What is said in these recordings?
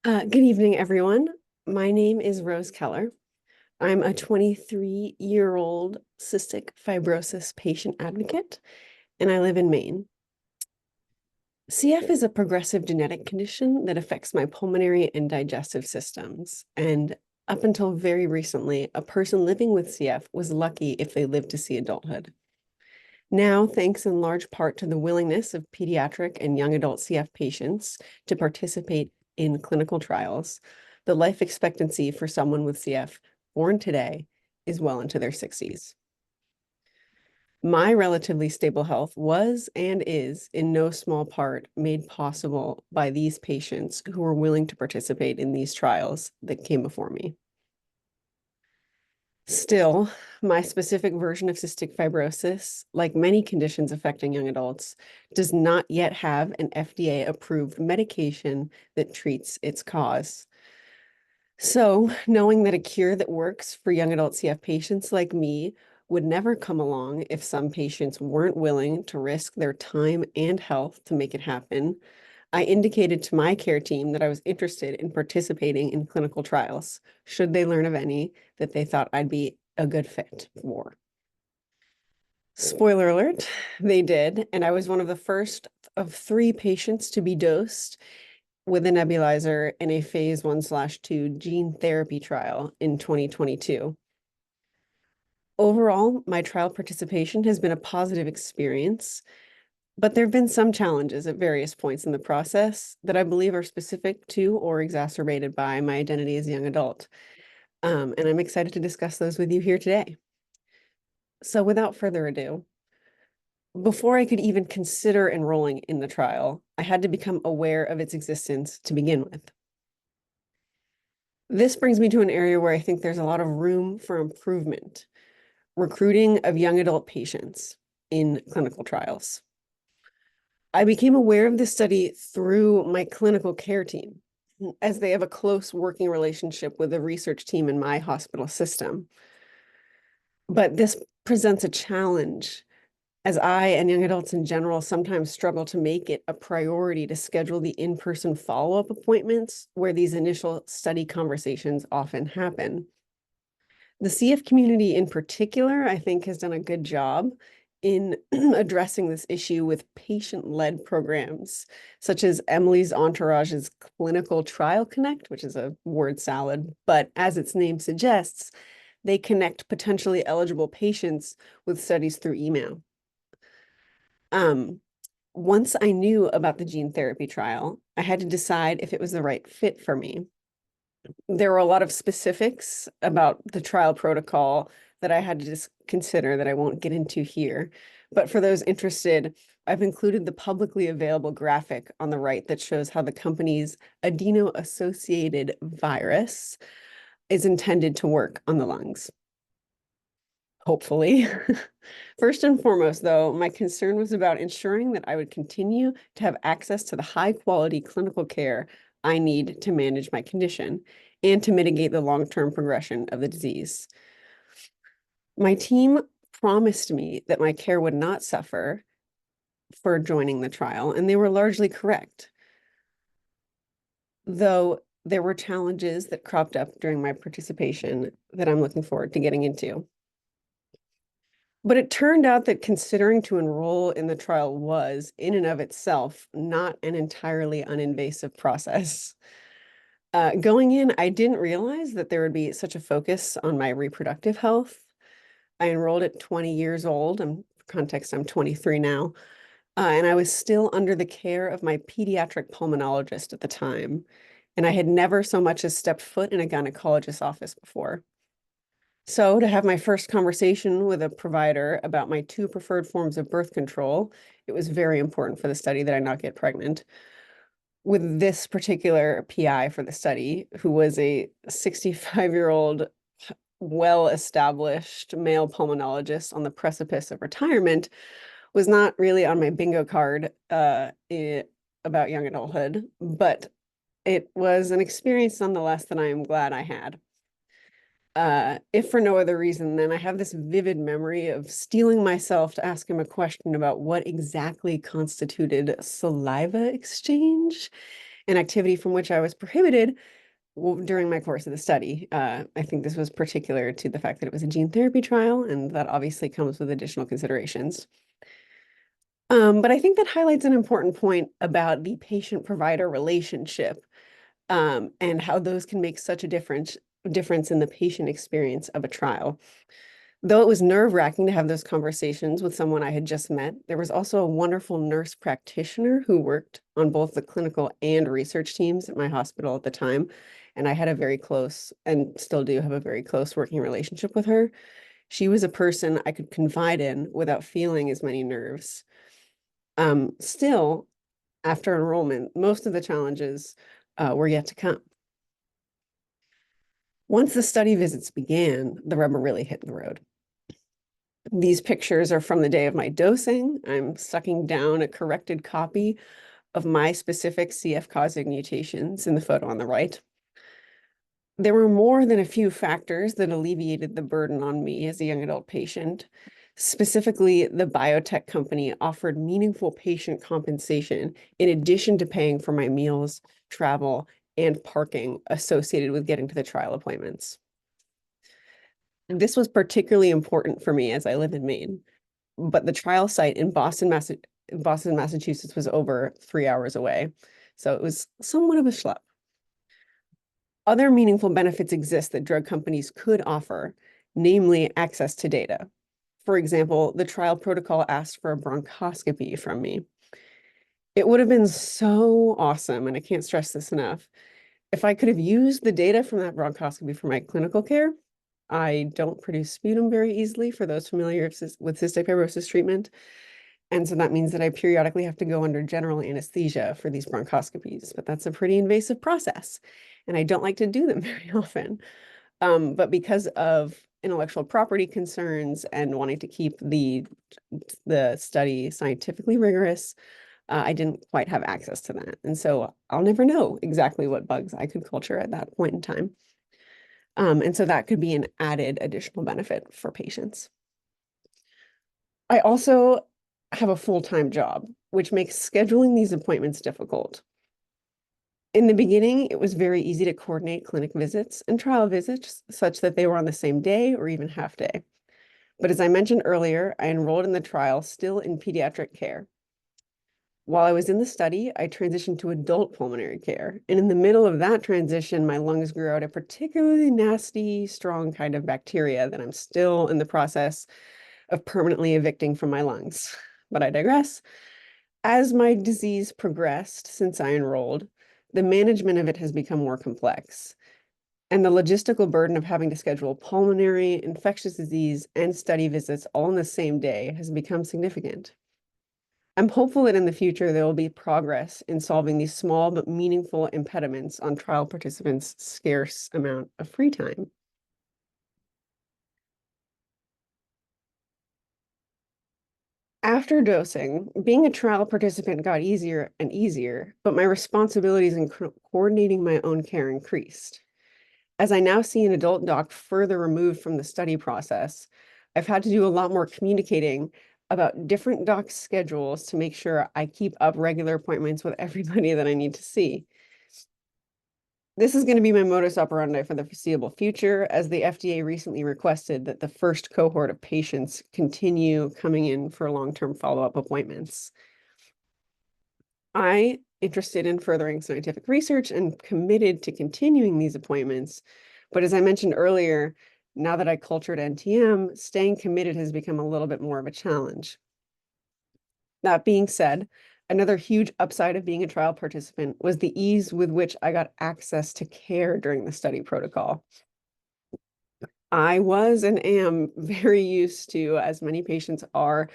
Good evening, everyone. My name is Rose Keller. I'm a 23-year-old cystic fibrosis patient advocate, and I live in Maine. CF is a progressive genetic condition that affects my pulmonary and digestive systems. And up until very recently, a person living with CF was lucky if they lived to see adulthood. Now, thanks in large part to the willingness of pediatric and young adult CF patients to participate in clinical trials, the life expectancy for someone with CF born today is well into their 60s. My relatively stable health was and is in no small part made possible by these patients who were willing to participate in these trials that came before me. Still, my specific version of cystic fibrosis, like many conditions affecting young adults, does not yet have an FDA-approved medication that treats its cause. So, knowing that a cure that works for young adult CF patients like me would never come along if some patients weren't willing to risk their time and health to make it happen, I indicated to my care team that I was interested in participating in clinical trials, should they learn of any that they thought I'd be a good fit for. Spoiler alert, they did, and I was one of the first of 3 patients to be dosed with a nebulizer in a phase 1/2 gene therapy trial in 2022. Overall, my trial participation has been a positive experience, but there have been some challenges at various points in the process that I believe are specific to or exacerbated by my identity as a young adult. And I'm excited to discuss those with you here today. So without further ado, before I could even consider enrolling in the trial, I had to become aware of its existence to begin with. This brings me to an area where I think there's a lot of room for improvement: recruiting of young adult patients in clinical trials. I became aware of this study through my clinical care team, as they have a close working relationship with the research team in my hospital system. But this presents a challenge, as I and young adults in general sometimes struggle to make it a priority to schedule the in-person follow-up appointments where these initial study conversations often happen. The CF community in particular, I think, has done a good job in addressing this issue with patient-led programs, such as Emily's Entourage's Clinical Trial Connect, which is a word salad, but as its name suggests, they connect potentially eligible patients with studies through email. Once I knew about the gene therapy trial, I had to decide if it was the right fit for me. There were a lot of specifics about the trial protocol that I had to just consider that I won't get into here. But for those interested, I've included the publicly available graphic on the right that shows how the company's adeno-associated virus is intended to work on the lungs. Hopefully. First and foremost, though, my concern was about ensuring that I would continue to have access to the high-quality clinical care I need to manage my condition and to mitigate the long-term progression of the disease. My team promised me that my care would not suffer for joining the trial, and they were largely correct. Though there were challenges that cropped up during my participation that I'm looking forward to getting into. But it turned out that considering to enroll in the trial was, in and of itself, not an entirely uninvasive process. Going in, I didn't realize that there would be such a focus on my reproductive health. I enrolled at 20 years old, and for context, I'm 23 now, and I was still under the care of my pediatric pulmonologist at the time, and I had never so much as stepped foot in a gynecologist's office before. So to have my first conversation with a provider about my 2 preferred forms of birth control, it was very important for the study that I not get pregnant. With this particular PI for the study, who was a 65-year-old, well-established male pulmonologist on the precipice of retirement, was not really on my bingo card about young adulthood, but it was an experience nonetheless that I am glad I had. If for no other reason, then I have this vivid memory of steeling myself to ask him a question about what exactly constituted saliva exchange an activity from which I was prohibited during my course of the study. I think this was particular to the fact that it was a gene therapy trial, and that obviously comes with additional considerations. But I think that highlights an important point about the patient-provider relationship, and how those can make such a difference in the patient experience of a trial. Though it was nerve-wracking to have those conversations with someone I had just met, there was also a wonderful nurse practitioner who worked on both the clinical and research teams at my hospital at the time. And I had a very close, and still do have a very close working relationship with her. She was a person I could confide in without feeling as many nerves. Still, after enrollment, most of the challenges were yet to come. Once the study visits began, the rubber really hit the road. These pictures are from the day of my dosing. I'm sucking down a corrected copy of my specific CF-causing mutations in the photo on the right. There were more than a few factors that alleviated the burden on me as a young adult patient. Specifically, the biotech company offered meaningful patient compensation in addition to paying for my meals, travel, and parking associated with getting to the trial appointments. This was particularly important for me as I live in Maine, but the trial site in Boston, Massachusetts was over 3 hours away, so it was somewhat of a schlep. Other meaningful benefits exist that drug companies could offer, namely access to data. For example, the trial protocol asked for a bronchoscopy from me. It would have been so awesome, and I can't stress this enough, if I could have used the data from that bronchoscopy for my clinical care. I don't produce sputum very easily, for those familiar with cystic fibrosis treatment. And so that means that I periodically have to go under general anesthesia for these bronchoscopies, but that's a pretty invasive process, and I don't like to do them very often. But because of intellectual property concerns and wanting to keep the study scientifically rigorous, I didn't quite have access to that. And so I'll never know exactly what bugs I could culture at that point in time. And so that could be an added additional benefit for patients. I also have a full-time job, which makes scheduling these appointments difficult. In the beginning, it was very easy to coordinate clinic visits and trial visits such that they were on the same day or even half day. But as I mentioned earlier, I enrolled in the trial still in pediatric care. While I was in the study, I transitioned to adult pulmonary care. And in the middle of that transition, my lungs grew out a particularly nasty, strong kind of bacteria that I'm still in the process of permanently evicting from my lungs. But I digress. As my disease progressed since I enrolled, the management of it has become more complex. And the logistical burden of having to schedule pulmonary, infectious disease, and study visits all in the same day has become significant. I'm hopeful that in the future there will be progress in solving these small but meaningful impediments on trial participants' scarce amount of free time. After dosing, being a trial participant got easier and easier, but my responsibilities in coordinating my own care increased. As I now see an adult doc further removed from the study process, I've had to do a lot more communicating about different doc schedules to make sure I keep up regular appointments with everybody that I need to see. This is going to be my modus operandi for the foreseeable future, as the FDA recently requested that the first cohort of patients continue coming in for long-term follow-up appointments. I'm interested in furthering scientific research and committed to continuing these appointments. But as I mentioned earlier, now that I cultured NTM, staying committed has become a little bit more of a challenge. That being said, another huge upside of being a trial participant was the ease with which I got access to care during the study protocol. I was and am very used to, as many patients are,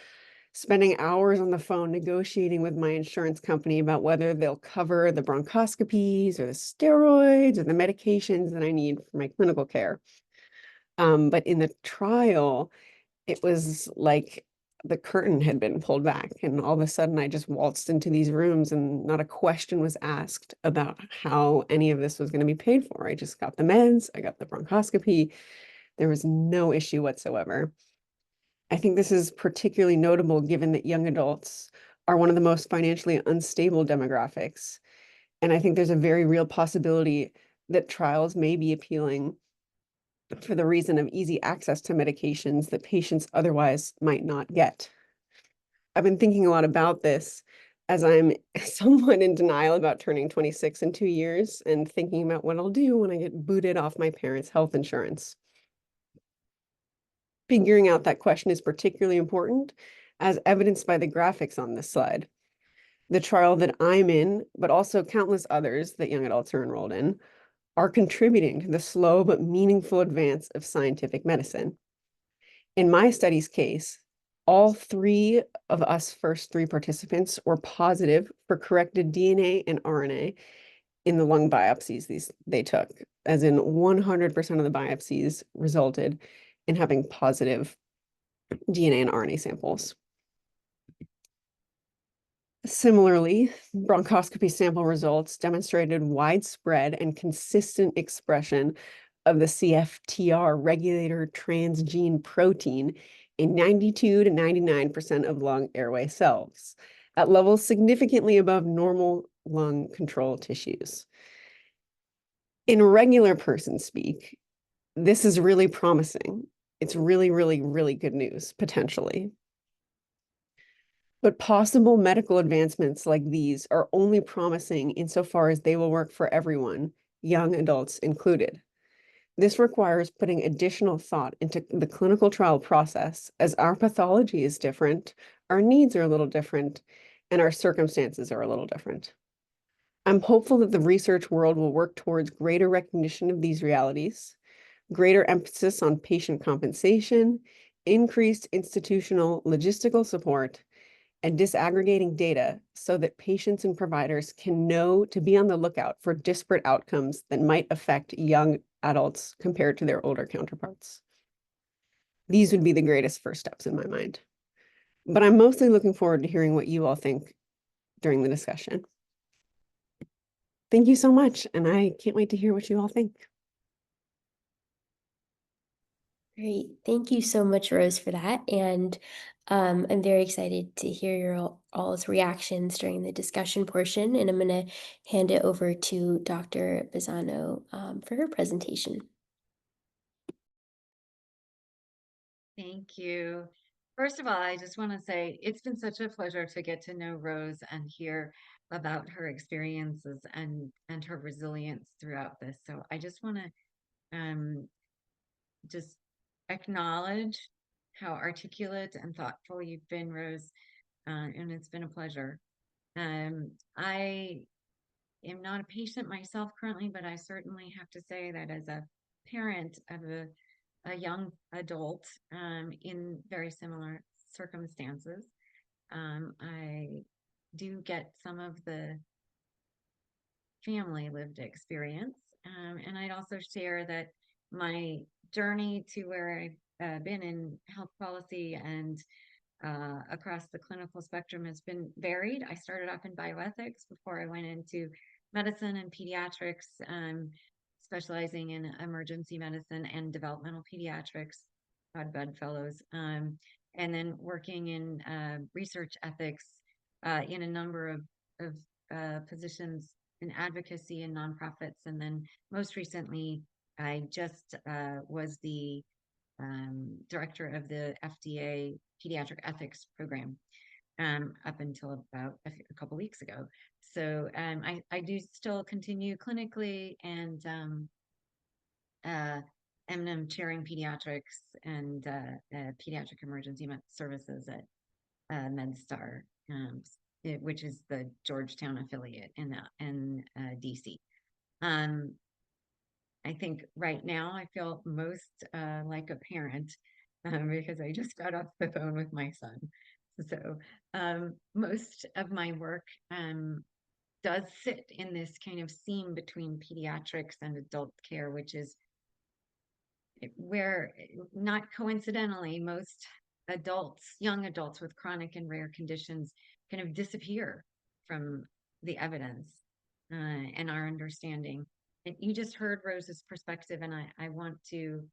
spending hours on the phone negotiating with my insurance company about whether they'll cover the bronchoscopies or the steroids or the medications that I need for my clinical care. But in the trial, it was like the curtain had been pulled back, and all of a sudden I just waltzed into these rooms and not a question was asked about how any of this was going to be paid for. I just got the meds, I got the bronchoscopy. There was no issue whatsoever. I think this is particularly notable given that young adults are one of the most financially unstable demographics. And I think there's a very real possibility that trials may be appealing for the reason of easy access to medications that patients otherwise might not get. I've been thinking a lot about this as I'm somewhat in denial about turning 26 in 2 years and thinking about what I'll do when I get booted off my parents' health insurance. Figuring out that question is particularly important, as evidenced by the graphics on this slide. The trial that I'm in, but also countless others that young adults are enrolled in, are contributing to the slow but meaningful advance of scientific medicine. In my study's case, all three of us first three participants were positive for corrected DNA and RNA in the lung biopsies they took, as in 100% of the biopsies resulted in having positive DNA and RNA samples. Similarly, bronchoscopy sample results demonstrated widespread and consistent expression of the CFTR regulator transgene protein in 92 to 99% of lung airway cells, at levels significantly above normal lung control tissues. In regular person speak, this is really promising. It's really, really, really good news, potentially. But possible medical advancements like these are only promising insofar as they will work for everyone, young adults included. This requires putting additional thought into the clinical trial process, as our pathology is different, our needs are a little different, and our circumstances are a little different. I'm hopeful that the research world will work towards greater recognition of these realities, greater emphasis on patient compensation, increased institutional logistical support, and disaggregating data so that patients and providers can know to be on the lookout for disparate outcomes that might affect young adults compared to their older counterparts. These would be the greatest first steps in my mind. But I'm mostly looking forward to hearing what you all think during the discussion. Thank you so much, and I can't wait to hear what you all think. Great. Thank you so much, Rose, for that. And I'm very excited to hear your all's reactions during the discussion portion. And I'm going to hand it over to Dr. Bazzano for her presentation. Thank you. First of all, I just want to say it's been such a pleasure to get to know Rose and hear about her experiences and her resilience throughout this. So I just want to just acknowledge how articulate and thoughtful you've been, Rose, and it's been a pleasure. I am not a patient myself currently, but I certainly have to say that as a parent of a young adult in very similar circumstances, I do get some of the family lived experience. And I'd also share that my journey to where I've been in health policy and across the clinical spectrum has been varied. I started off in bioethics before I went into medicine and pediatrics, specializing in emergency medicine and developmental pediatrics, Bud fellows, and then working in research ethics in a number of positions in advocacy and nonprofits. And then most recently, I just was the director of the FDA pediatric ethics program up until about a couple weeks ago. So I do still continue clinically, and I'm chairing pediatrics and pediatric emergency services at MedStar, which is the Georgetown affiliate in DC. I think right now I feel most like a parent because I just got off the phone with my son. So most of my work does sit in this kind of seam between pediatrics and adult care, which is where, not coincidentally, most adults, young adults with chronic and rare conditions, kind of disappear from the evidence and our understanding. And you just heard Rose's perspective, and I want to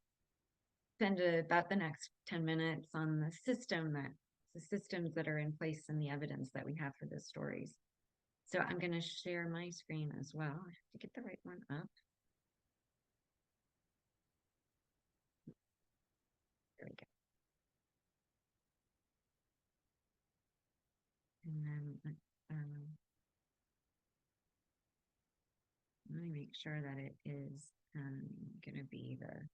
spend about the next 10 minutes on the systems that are in place and the evidence that we have for those stories. So I'm going to share my screen as well. I have to get the right one up. There we go. And then let me make sure that it is going to be the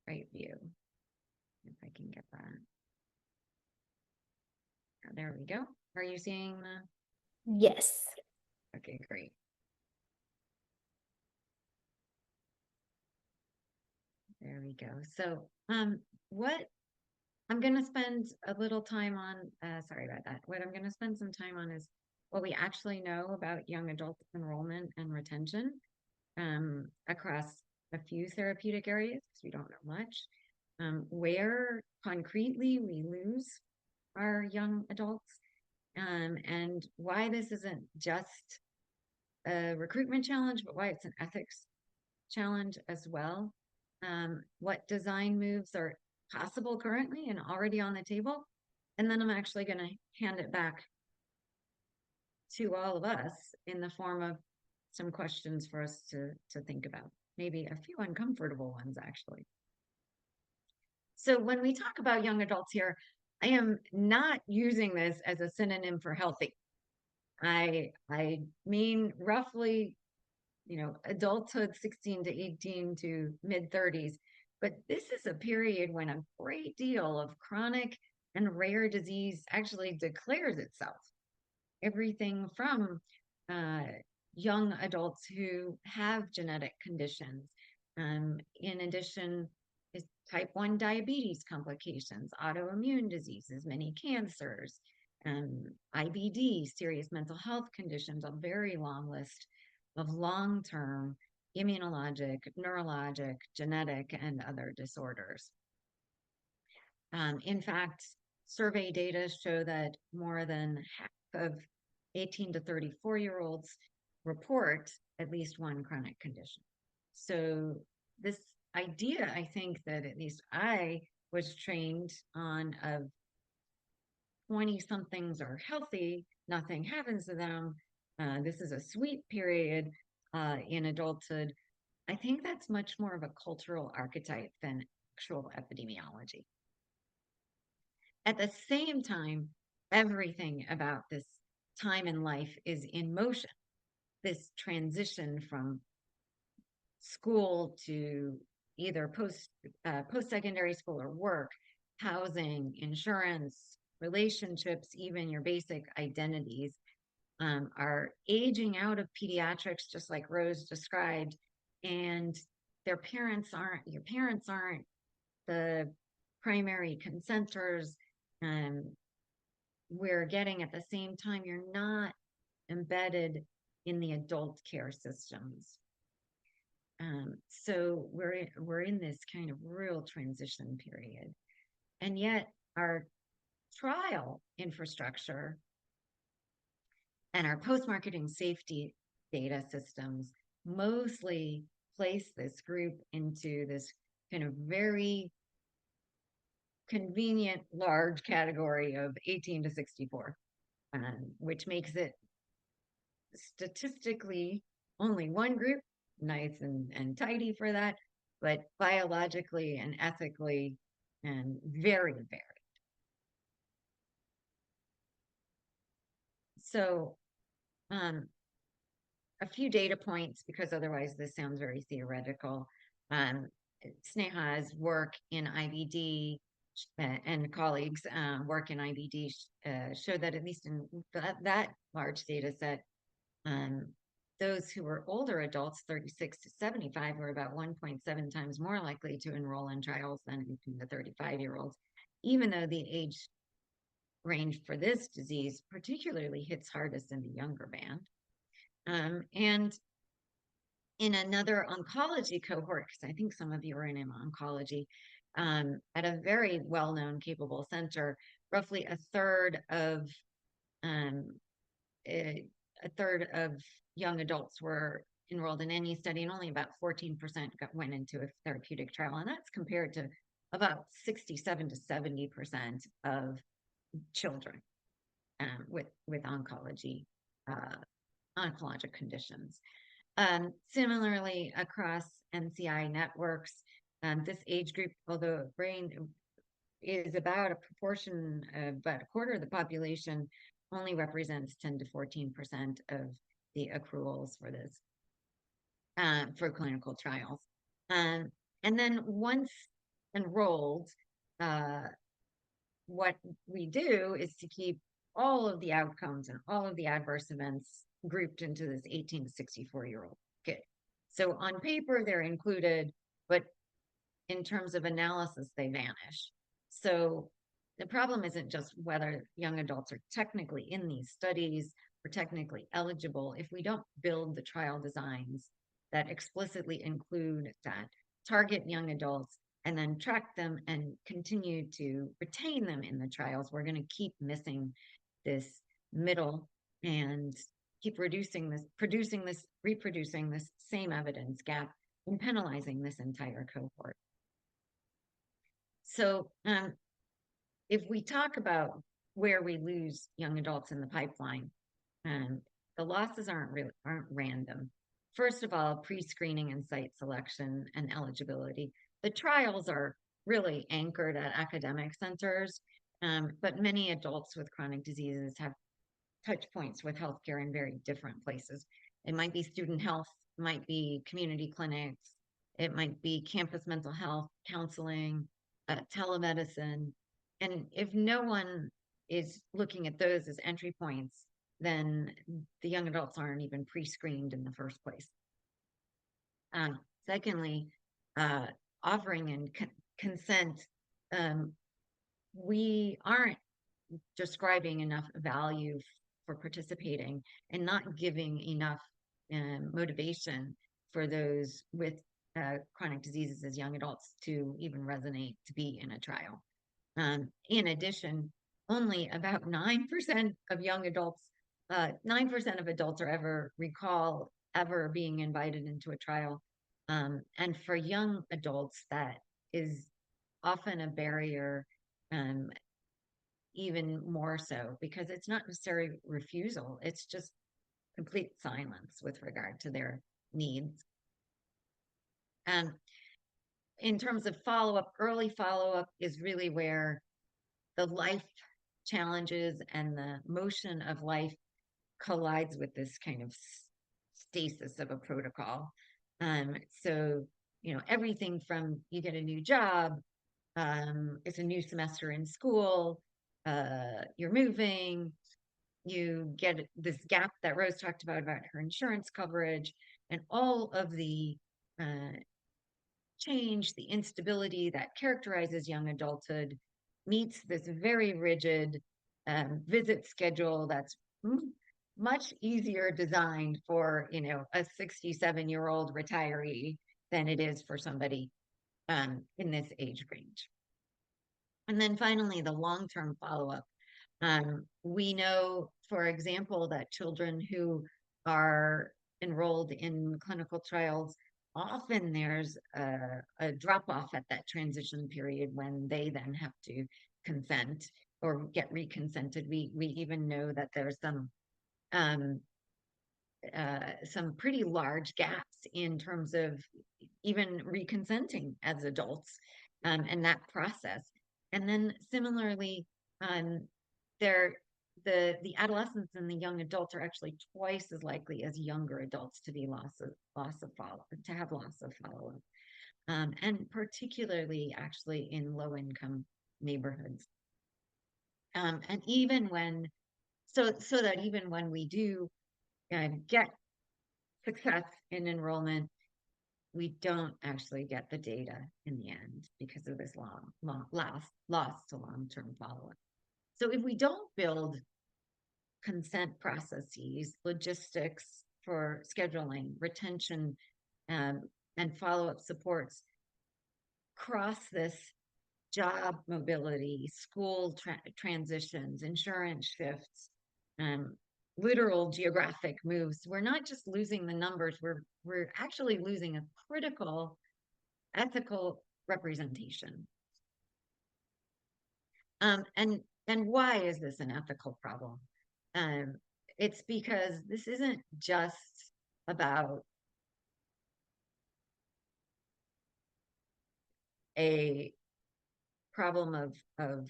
right view. If I can get that. Oh, there we go. Are you seeing the? Yes. Okay, great. There we go. So what I'm going to spend a little time on, sorry about that. What I'm going to spend some time on is what we actually know about young adult enrollment and retention across a few therapeutic areas, because we don't know much, where concretely we lose our young adults, and why this isn't just a recruitment challenge, but why it's an ethics challenge as well. What design moves are possible currently and already on the table. And then I'm actually going to hand it back to all of us in the form of some questions for us to think about. Maybe a few uncomfortable ones, actually. So when we talk about young adults here, I am not using this as a synonym for healthy. I mean roughly, adulthood 16 to 18 to mid 30s. But this is a period when a great deal of chronic and rare disease actually declares itself. Everything from young adults who have genetic conditions. In addition, is type 1 diabetes complications, autoimmune diseases, many cancers, IBD, serious mental health conditions, a very long list of long-term immunologic, neurologic, genetic, and other disorders. In fact, survey data show that more than half of 18 to 34-year-olds report at least one chronic condition. So this idea, I think that at least I was trained on of 20-somethings are healthy, nothing happens to them. This is a sweet period in adulthood. I think that's much more of a cultural archetype than actual epidemiology. At the same time, everything about this time in life is in motion. This transition from school to either post-secondary school or work, housing, insurance, relationships, even your basic identities, are aging out of pediatrics, just like Rose described, and your parents aren't the primary consenters. We're getting at the same time, you're not embedded in the adult care systems. So we're in this kind of real transition period. And yet our trial infrastructure and our post-marketing safety data systems mostly place this group into this kind of very convenient large category of 18 to 64, which makes it statistically only one group, nice and tidy for that, but biologically and ethically and very varied. So a few data points, because otherwise this sounds very theoretical. Sneha's work in IBD and colleagues work in IBD showed that at least in that large data set, those who were older adults, 36 to 75, were about 1.7 times more likely to enroll in trials than the 35-year-olds, even though the age range for this disease particularly hits hardest in the younger band. And in another oncology cohort, because I think some of you are in oncology, at a very well-known, capable center, roughly a third of young adults were enrolled in any study, and only about 14% went into a therapeutic trial, and that's compared to about 67 to 70% of children. with oncology, oncologic conditions. Similarly, across NCI networks, this age group, although brain is about a proportion, about a quarter of the population, only represents 10 to 14% of the accruals for this, for clinical trials. And then once enrolled, what we do is to keep all of the outcomes and all of the adverse events grouped into this 18 to 64-year-old kid. So on paper, they're included, but in terms of analysis, they vanish. So the problem isn't just whether young adults are technically in these studies or technically eligible. If we don't build the trial designs that explicitly include that, target young adults, and then track them and continue to retain them in the trials, we're going to keep missing this middle and keep reproducing this same evidence gap and penalizing this entire cohort. So if we talk about where we lose young adults in the pipeline, the losses aren't random. First of all, pre-screening and site selection and eligibility. The trials are really anchored at academic centers, but many adults with chronic diseases have touch points with healthcare in very different places. It might be student health, it might be community clinics, it might be campus mental health, counseling, telemedicine. And if no one is looking at those as entry points, then the young adults aren't even pre-screened in the first place. Secondly, offering and consent, we aren't describing enough value for participating and not giving enough motivation for those with chronic diseases as young adults to even resonate to be in a trial. In addition, only about 9% of young adults, 9% of adults are ever recall ever being invited into a trial. And for young adults, that is often a barrier, even more so, because it's not necessarily refusal, it's just complete silence with regard to their needs. And in terms of follow-up, early follow-up is really where the life challenges and the motion of life collides with this kind of stasis of a protocol. So, you know, everything from you get a new job, it's a new semester in school, you're moving, you get this gap that Rose talked about her insurance coverage, and all of the change, the instability that characterizes young adulthood meets this very rigid visit schedule that's much easier designed for, you know, a 67-year-old retiree than it is for somebody in this age range. And then finally, the long-term follow-up. We know, for example, that children who are enrolled in clinical trials, often there's a drop-off at that transition period when they then have to consent or get reconsented. We even know that there's some pretty large gaps in terms of even reconsenting as adults, and that process. And then similarly, the adolescents and the young adults are actually twice as likely as younger adults to be to have loss of follow-up, and particularly actually in low-income neighborhoods. And even when, so that even when we do get success in enrollment, we don't actually get the data in the end because of this loss to long-term follow-up. So if we don't build consent processes, logistics for scheduling, retention, and follow-up supports, cross this job mobility, school transitions, insurance shifts, literal geographic moves, we're not just losing the numbers, we're actually losing a critical ethical representation. And And why is this an ethical problem? It's because this isn't just about a problem of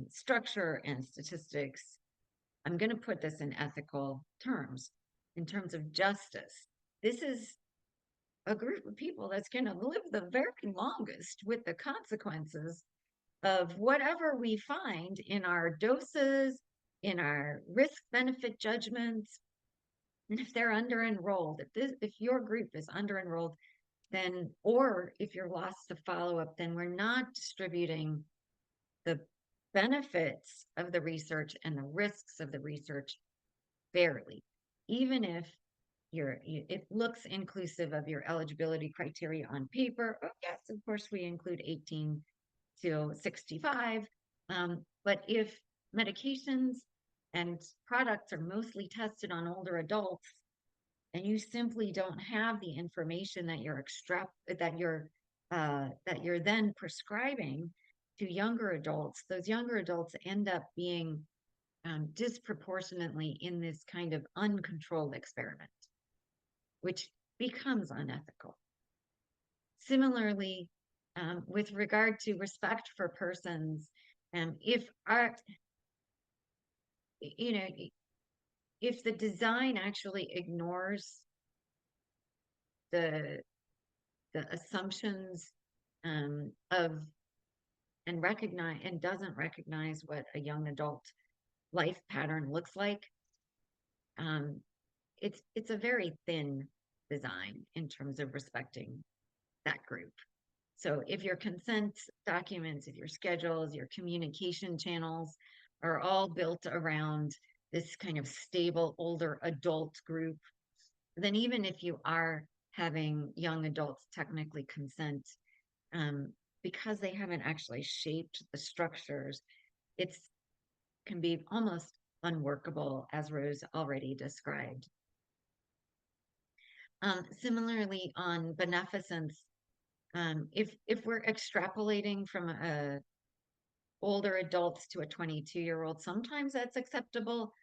structure and statistics. I'm going to put this in ethical terms, in terms of justice. This is a group of people that's going to live the very longest with the consequences of whatever we find in our doses, in our risk benefit judgments. And if they're under enrolled, if your group is under enrolled, then, or if you're lost to follow up, then we're not distributing the benefits of the research and the risks of the research fairly, even if it looks inclusive of your eligibility criteria on paper. Oh, yes, of course, we include 18 to 65. But if medications and products are mostly tested on older adults, and you simply don't have the information that you're then prescribing to younger adults, those younger adults end up being disproportionately in this kind of uncontrolled experiment, which becomes unethical. Similarly, with regard to respect for persons, if the design actually ignores the assumptions of and doesn't recognize what a young adult life pattern looks like, it's a very thin design in terms of respecting that group. So if your consent documents, if your schedules, your communication channels are all built around this kind of stable older adult group, then even if you are having young adults technically consent, because they haven't actually shaped the structures, it can be almost unworkable, as Rose already described. Similarly, on beneficence, if we're extrapolating from older adults to a 22-year-old, sometimes that's acceptable.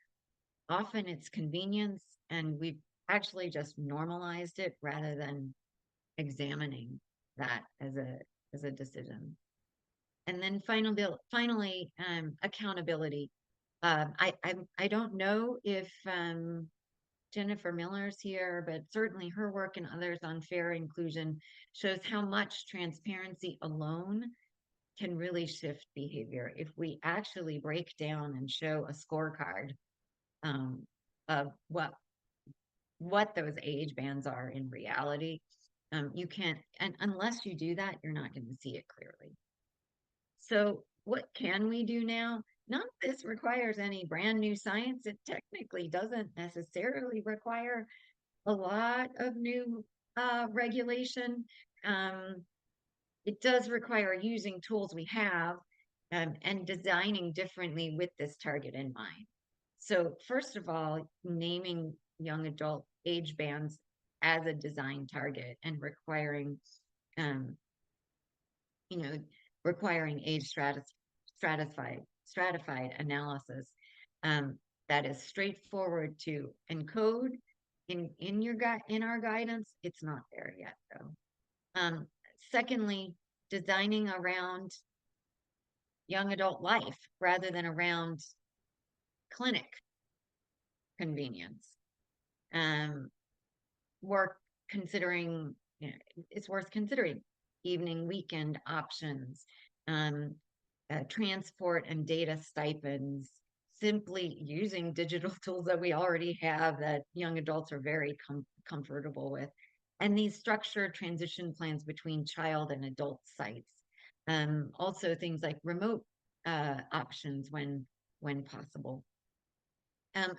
Often it's convenience, and we've actually just normalized it rather than examining that as a decision. And then finally, accountability. I don't know if Jennifer Miller's here, but certainly her work and others on fair inclusion shows how much transparency alone can really shift behavior. If we actually break down and show a scorecard of what those age bands are in reality, you can't, and unless you do that, you're not going to see it clearly. So what can we do now? None of this requires any brand new science. It technically doesn't necessarily require a lot of new regulation. It does require using tools we have and designing differently with this target in mind. So first of all, naming young adult age bands as a design target and requiring age stratified analysis that is straightforward to encode in our guidance. It's not there yet, though. Secondly, designing around young adult life rather than around clinic convenience. It's worth considering evening, weekend options, transport and data stipends, simply using digital tools that we already have that young adults are very comfortable with, and these structured transition plans between child and adult sites. Also things like remote options when possible.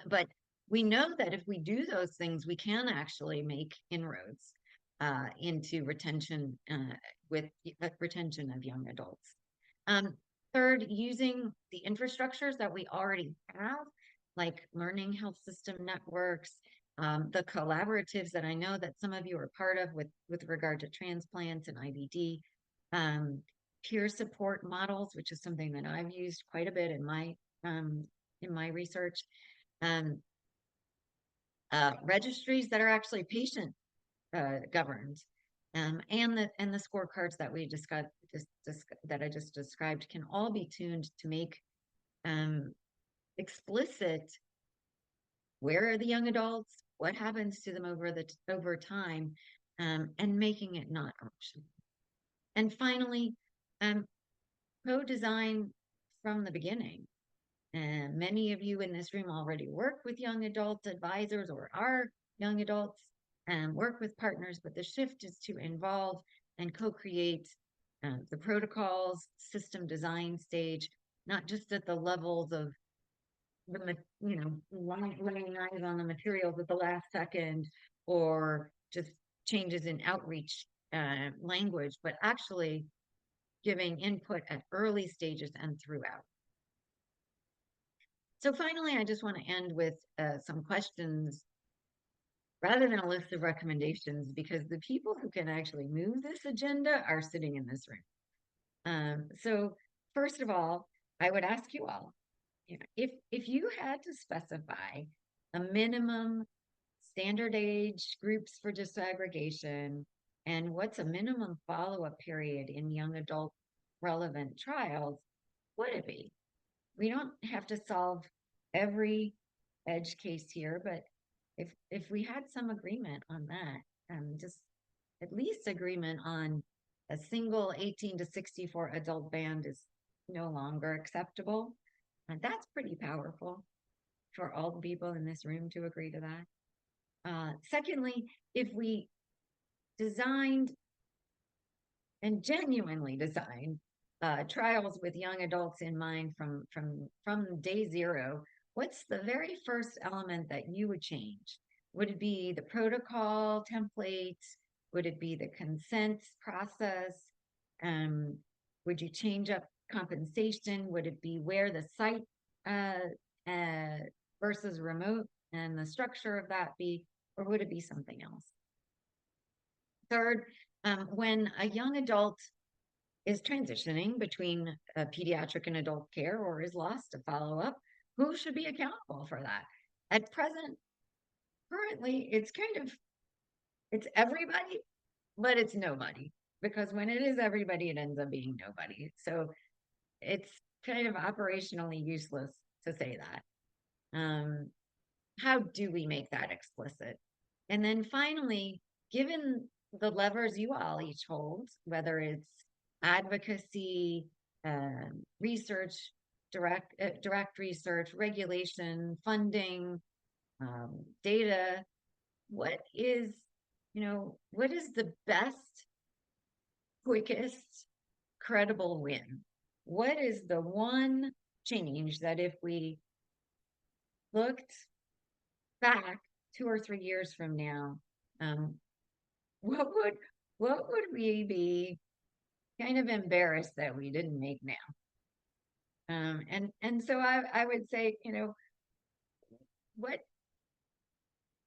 But we know that if we do those things, we can actually make inroads into retention with retention of young adults. Third, using the infrastructures that we already have, like learning health system networks, the collaboratives that I know that some of you are part of with regard to transplants and IBD, peer support models, which is something that I've used quite a bit in my research, um, registries that are actually patient governed, and the scorecards that we discussed, that I just described, can all be tuned to make explicit where are the young adults, what happens to them over time, and making it not optional. And finally, co-design from the beginning. And many of you in this room already work with young adult advisors or are young adults and work with partners, but the shift is to involve and co-create the protocols, system design stage, not just at the levels of laying eyes on the materials at the last second, or just changes in outreach language, but actually giving input at early stages and throughout. So finally, I just want to end with some questions rather than a list of recommendations, because the people who can actually move this agenda are sitting in this room. So first of all, I would ask you all, if you had to specify a minimum standard age groups for disaggregation, and what's a minimum follow-up period in young adult relevant trials, what would it be? We don't have to solve every edge case here, but if we had some agreement on that, just at least agreement on a single 18 to 64 adult band is no longer acceptable, and that's pretty powerful for all the people in this room to agree to that. Secondly, if we designed and genuinely designed trials with young adults in mind from day zero, what's the very first element that you would change? Would it be the protocol templates? Would it be the consent process? Would you change up compensation? Would it be where the site versus remote and the structure of that be, or would it be something else? Third, when a young adult is transitioning between pediatric and adult care or is lost to follow up, who should be accountable for that? At present, currently, it's everybody, but it's nobody, because when it is everybody, it ends up being nobody. So it's kind of operationally useless to say that. How do we make that explicit? And then finally, given the levers you all each hold, whether it's advocacy, research, direct research, regulation, funding, data, what is the best, quickest, credible win? What is the one change that if we looked back 2 or 3 years from now, what would we be kind of embarrassed that we didn't make now? And so I would say, what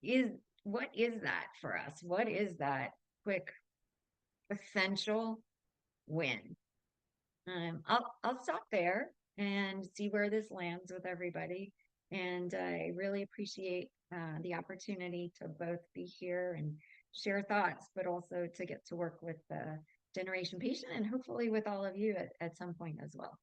is that for us? What is that quick, essential win? I'll stop there and see where this lands with everybody. And I really appreciate the opportunity to both be here and share thoughts, but also to get to work with the Generation Patient and hopefully with all of you at some point as well.